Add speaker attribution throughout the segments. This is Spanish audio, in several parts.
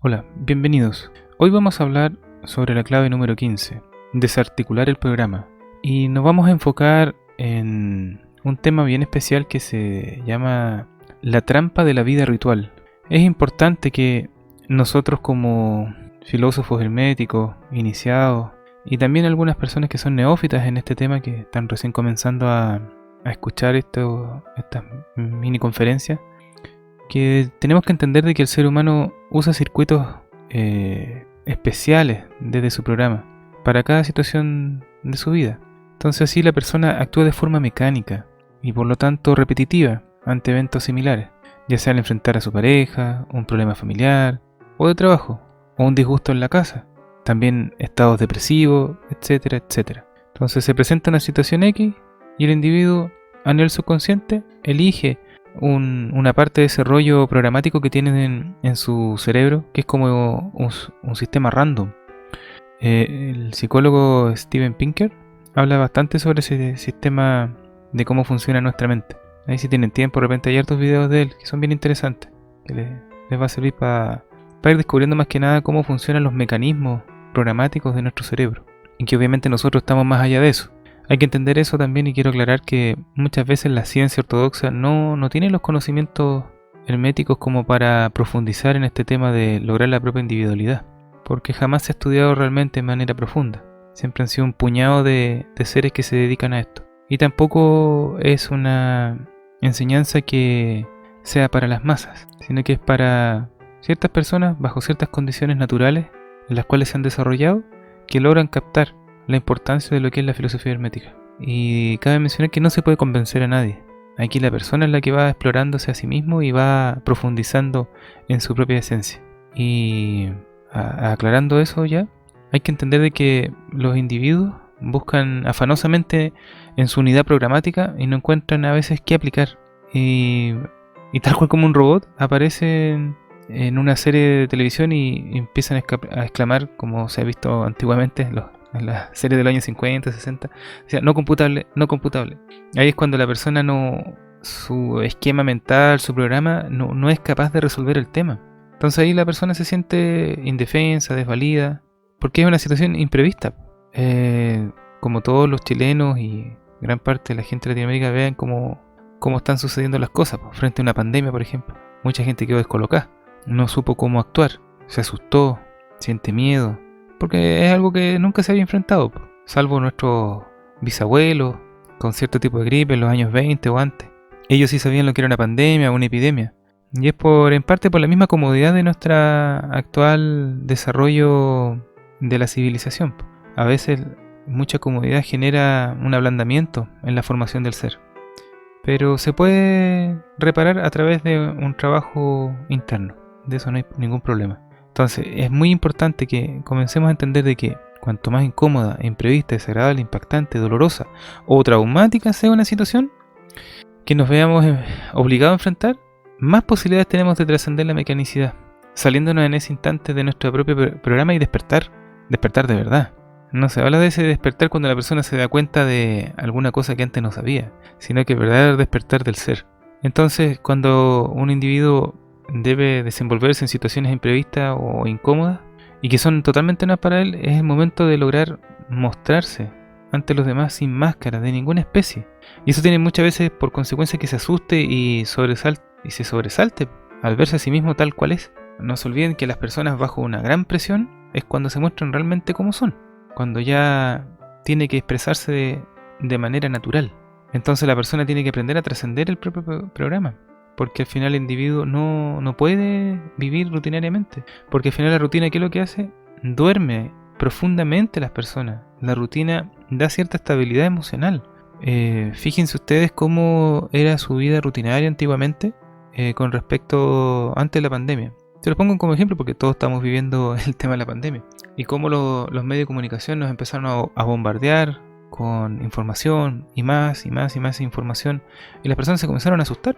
Speaker 1: Hola, bienvenidos. Hoy vamos a hablar sobre la clave número 15, desarticular el programa. Y nos vamos a enfocar en un tema bien especial que se llama la trampa de la vida ritual. Es importante que nosotros como filósofos herméticos, iniciados, y también algunas personas que son neófitas en este tema, que están recién comenzando a escuchar estas mini conferencias, que tenemos que entender de que el ser humano usa circuitos especiales desde su programa para cada situación de su vida. Entonces así la persona actúa de forma mecánica y por lo tanto repetitiva ante eventos similares, ya sea al enfrentar a su pareja, un problema familiar o de trabajo, o un disgusto en la casa, también estados depresivos, etcétera, etcétera. Entonces se presenta una situación X y el individuo a nivel subconsciente elige una parte de ese rollo programático que tienen en su cerebro, que es como un sistema random. El psicólogo Steven Pinker habla bastante sobre ese sistema de cómo funciona nuestra mente. Ahí si tienen tiempo, de repente hay hartos videos de él que son bien interesantes, que les va a servir para ir descubriendo más que nada cómo funcionan los mecanismos programáticos de nuestro cerebro. Y que obviamente nosotros estamos más allá de eso. Hay que entender eso también, y quiero aclarar que muchas veces la ciencia ortodoxa no tiene los conocimientos herméticos como para profundizar en este tema de lograr la propia individualidad, porque jamás se ha estudiado realmente de manera profunda. Siempre han sido un puñado de seres que se dedican a esto. Y tampoco es una enseñanza que sea para las masas, sino que es para ciertas personas bajo ciertas condiciones naturales en las cuales se han desarrollado, que logran captar la importancia de lo que es la filosofía hermética. Y cabe mencionar que no se puede convencer a nadie. Aquí la persona es la que va explorándose a sí mismo y va profundizando en su propia esencia. Y aclarando eso ya, hay que entender de que los individuos buscan afanosamente en su unidad programática y no encuentran a veces qué aplicar. Y tal cual como un robot aparecen en una serie de televisión y empiezan a exclamar, como se ha visto antiguamente en las series de los años 50, 60, o sea, no computable, no computable. Ahí es cuando la persona su esquema mental, su programa, no es capaz de resolver el tema. Entonces ahí la persona se siente indefensa, desvalida, porque es una situación imprevista. Como todos los chilenos y gran parte de la gente de Latinoamérica vean cómo están sucediendo las cosas, frente a una pandemia, por ejemplo. Mucha gente quedó descolocada, no supo cómo actuar, se asustó, siente miedo, porque es algo que nunca se había enfrentado, salvo nuestros bisabuelos con cierto tipo de gripe en los años 20 o antes. Ellos sí sabían lo que era una pandemia o una epidemia. Y es en parte por la misma comodidad de nuestro actual desarrollo de la civilización. A veces mucha comodidad genera un ablandamiento en la formación del ser. Pero se puede reparar a través de un trabajo interno. De eso no hay ningún problema. Entonces es muy importante que comencemos a entender de que cuanto más incómoda, imprevista, desagradable, impactante, dolorosa o traumática sea una situación que nos veamos obligados a enfrentar, más posibilidades tenemos de trascender la mecanicidad, saliéndonos en ese instante de nuestro propio programa y despertar de verdad. No se habla de ese despertar cuando la persona se da cuenta de alguna cosa que antes no sabía, sino que el verdadero despertar del ser. Entonces, cuando un individuo debe desenvolverse en situaciones imprevistas o incómodas y que son totalmente nuevas para él, es el momento de lograr mostrarse ante los demás sin máscara de ninguna especie. Y eso tiene muchas veces por consecuencia que se asuste y se sobresalte al verse a sí mismo tal cual es. No se olviden que las personas bajo una gran presión es cuando se muestran realmente como son, cuando ya tiene que expresarse de manera natural. Entonces la persona tiene que aprender a trascender el propio programa, porque al final el individuo no puede vivir rutinariamente, porque al final la rutina, ¿qué es lo que hace? Duerme profundamente las personas. La rutina da cierta estabilidad emocional. Fíjense ustedes cómo era su vida rutinaria antiguamente con respecto antes de la pandemia. Se los pongo como ejemplo porque todos estamos viviendo el tema de la pandemia y cómo los medios de comunicación nos empezaron a bombardear con información y más información, y las personas se comenzaron a asustar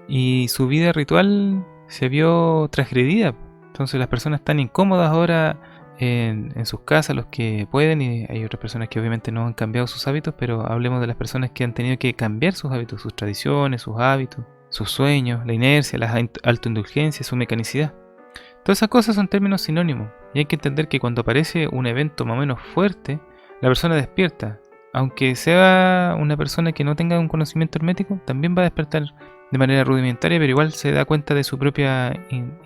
Speaker 1: y su vida ritual se vio transgredida. Entonces las personas están incómodas ahora en sus casas, los que pueden, y hay otras personas que obviamente no han cambiado sus hábitos, pero hablemos de las personas que han tenido que cambiar sus hábitos, sus tradiciones, sus hábitos, sus sueños, la inercia, las autoindulgencias, su mecanicidad. Todas esas cosas son términos sinónimos y hay que entender que cuando aparece un evento más o menos fuerte, la persona despierta. Aunque sea una persona que no tenga un conocimiento hermético, también va a despertar de manera rudimentaria, pero igual se da cuenta de su propia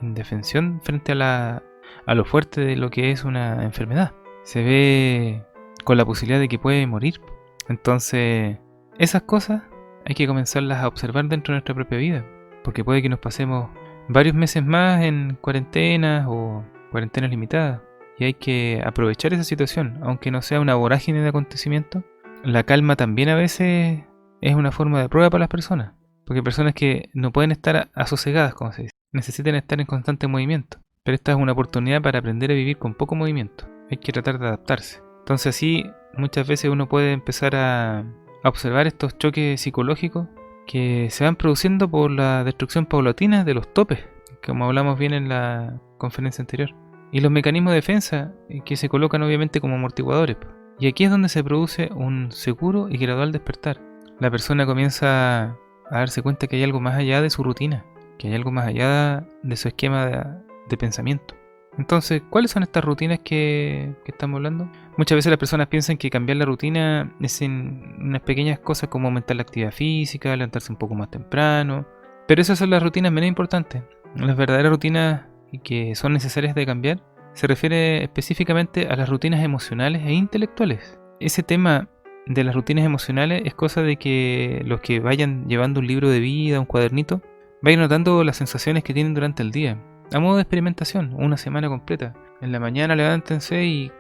Speaker 1: indefensión frente a lo fuerte de lo que es una enfermedad. Se ve con la posibilidad de que puede morir. Entonces, esas cosas hay que comenzarlas a observar dentro de nuestra propia vida, porque puede que nos pasemos varios meses más en cuarentenas o cuarentenas limitadas, y hay que aprovechar esa situación, aunque no sea una vorágine de acontecimientos. La calma también a veces es una forma de prueba para las personas, porque hay personas que no pueden estar asosegadas, como se dice, necesitan estar en constante movimiento, pero esta es una oportunidad para aprender a vivir con poco movimiento, hay que tratar de adaptarse. Entonces así muchas veces uno puede empezar a observar estos choques psicológicos que se van produciendo por la destrucción paulatina de los topes, como hablamos bien en la conferencia anterior, y los mecanismos de defensa que se colocan obviamente como amortiguadores. Y aquí es donde se produce un seguro y gradual despertar. La persona comienza a darse cuenta que hay algo más allá de su rutina, que hay algo más allá de su esquema de pensamiento. Entonces, ¿cuáles son estas rutinas que estamos hablando? Muchas veces las personas piensan que cambiar la rutina es en unas pequeñas cosas como aumentar la actividad física, levantarse un poco más temprano, pero esas son las rutinas menos importantes. Las verdaderas rutinas que son necesarias de cambiar se refiere específicamente a las rutinas emocionales e intelectuales. Ese tema de las rutinas emocionales es cosa de que los que vayan llevando un libro de vida, un cuadernito, vayan notando las sensaciones que tienen durante el día, a modo de experimentación, una semana completa. En la mañana levántense y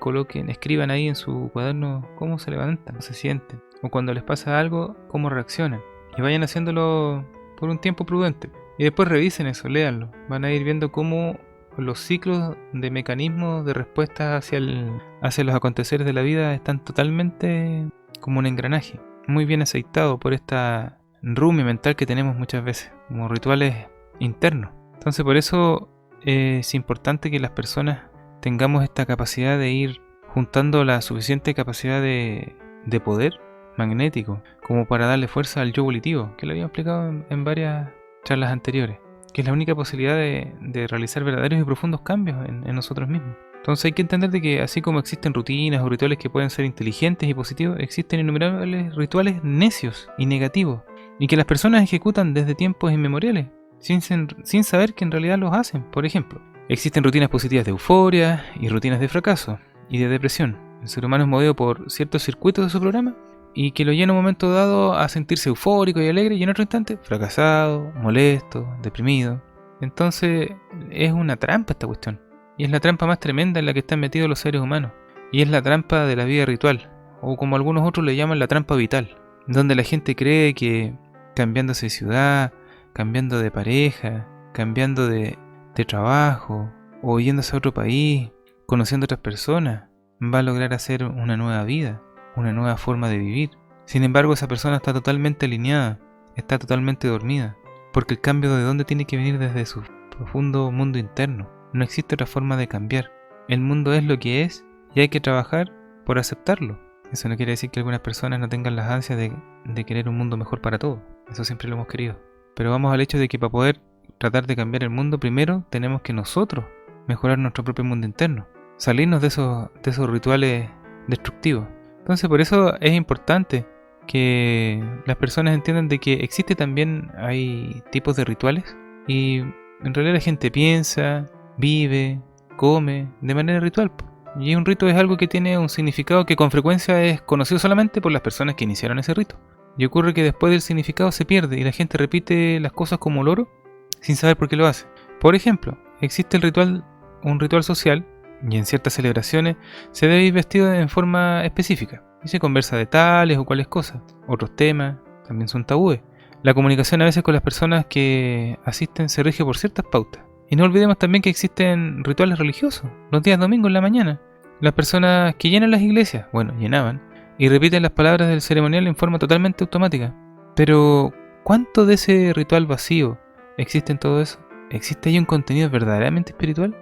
Speaker 1: escriban ahí en su cuaderno cómo se levantan, cómo se sienten, o cuando les pasa algo, cómo reaccionan, y vayan haciéndolo por un tiempo prudente. Y después revisen eso, léanlo. Van a ir viendo cómo los ciclos de mecanismos de respuesta hacia los aconteceres de la vida están totalmente como un engranaje, muy bien aceitado por esta rumia mental que tenemos muchas veces, como rituales internos. Entonces por eso es importante que las personas tengamos esta capacidad de ir juntando la suficiente capacidad de poder magnético como para darle fuerza al yo volitivo, que lo había explicado en varias charlas anteriores, que es la única posibilidad de realizar verdaderos y profundos cambios en nosotros mismos. Entonces hay que entender de que así como existen rutinas o rituales que pueden ser inteligentes y positivos, existen innumerables rituales necios y negativos, y que las personas ejecutan desde tiempos inmemoriales, sin saber que en realidad los hacen. Por ejemplo, existen rutinas positivas de euforia y rutinas de fracaso y de depresión. El ser humano es movido por ciertos circuitos de su programa y que lo lleva en un momento dado a sentirse eufórico y alegre y en otro instante fracasado, molesto, deprimido. Entonces es una trampa esta cuestión. Y es la trampa más tremenda en la que están metidos los seres humanos. Y es la trampa de la vida ritual, o como algunos otros le llaman la trampa vital, donde la gente cree que cambiándose de ciudad, cambiando de pareja, cambiando de trabajo, o yéndose a otro país, conociendo a otras personas, va a lograr hacer una nueva vida, una nueva forma de vivir. Sin embargo, esa persona está totalmente alineada, está totalmente dormida, porque el cambio de dónde tiene que venir desde su profundo mundo interno. No existe otra forma de cambiar. El mundo es lo que es y hay que trabajar por aceptarlo. Eso no quiere decir que algunas personas no tengan las ansias de querer un mundo mejor para todos. Eso siempre lo hemos querido. Pero vamos al hecho de que para poder tratar de cambiar el mundo, primero tenemos que nosotros mejorar nuestro propio mundo interno. Salirnos de esos rituales destructivos. Entonces por eso es importante que las personas entiendan de que existe también, hay tipos de rituales y en realidad la gente piensa, vive, come de manera ritual. Y un rito es algo que tiene un significado que con frecuencia es conocido solamente por las personas que iniciaron ese rito. Y ocurre que después del significado se pierde y la gente repite las cosas como loro sin saber por qué lo hace. Por ejemplo, existe un ritual social y en ciertas celebraciones se debe ir vestido en forma específica y se conversa de tales o cuales cosas. Otros temas también son tabúes. La comunicación a veces con las personas que asisten se rige por ciertas pautas. Y no olvidemos también que existen rituales religiosos, los días domingos en la mañana. Las personas que llenan las iglesias, llenaban, y repiten las palabras del ceremonial en forma totalmente automática. Pero, ¿cuánto de ese ritual vacío existe en todo eso? ¿Existe ahí un contenido verdaderamente espiritual?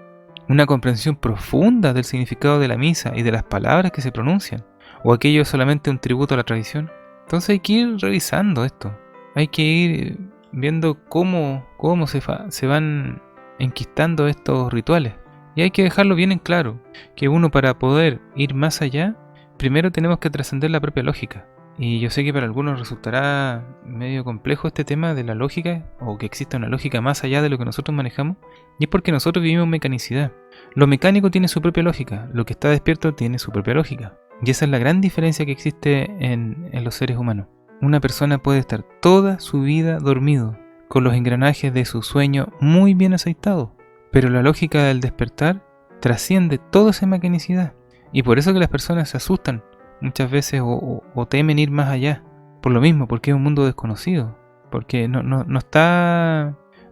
Speaker 1: ¿Una comprensión profunda del significado de la misa y de las palabras que se pronuncian? ¿O aquello es solamente un tributo a la tradición? Entonces hay que ir revisando esto. Hay que ir viendo cómo se van enquistando estos rituales. Y hay que dejarlo bien en claro, que uno para poder ir más allá, primero tenemos que trascender la propia lógica. Y yo sé que para algunos resultará medio complejo este tema de la lógica, o que exista una lógica más allá de lo que nosotros manejamos, y es porque nosotros vivimos mecanicidad. Lo mecánico tiene su propia lógica, lo que está despierto tiene su propia lógica. Y esa es la gran diferencia que existe en los seres humanos. Una persona puede estar toda su vida dormido, con los engranajes de su sueño muy bien aceitados, pero la lógica del despertar trasciende toda esa mecanicidad. Y por eso que las personas se asustan muchas veces o temen ir más allá. Por lo mismo, porque es un mundo desconocido. Porque no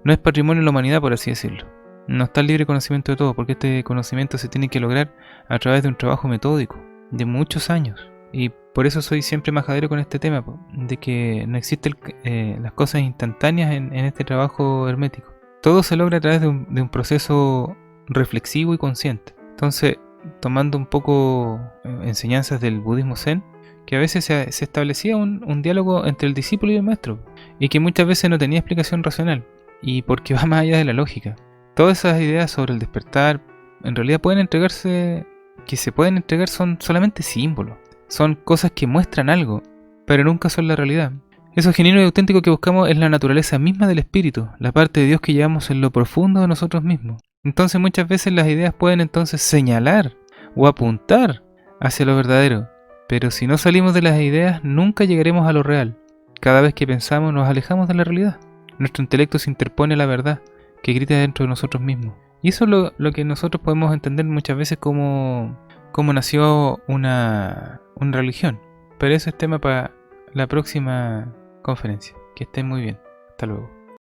Speaker 1: es patrimonio de la humanidad, por así decirlo. No está el libre conocimiento de todo, porque este conocimiento se tiene que lograr a través de un trabajo metódico, de muchos años. Y por eso soy siempre majadero con este tema, de que no existen las cosas instantáneas en este trabajo hermético. Todo se logra a través de un proceso reflexivo y consciente. Entonces, tomando un poco enseñanzas del budismo zen, que a veces se establecía un diálogo entre el discípulo y el maestro, y que muchas veces no tenía explicación racional, y porque va más allá de la lógica. Todas esas ideas sobre el despertar, en realidad se pueden entregar son solamente símbolos, son cosas que muestran algo, pero nunca son la realidad. Eso genuino y auténtico que buscamos es la naturaleza misma del espíritu, la parte de Dios que llevamos en lo profundo de nosotros mismos. Entonces muchas veces las ideas pueden entonces señalar o apuntar hacia lo verdadero, pero si no salimos de las ideas nunca llegaremos a lo real. Cada vez que pensamos nos alejamos de la realidad. Nuestro intelecto se interpone a la verdad que grita dentro de nosotros mismos. Y eso es lo que nosotros podemos entender muchas veces como nació una religión. Pero eso es tema para la próxima conferencia. Que estén muy bien. Hasta luego.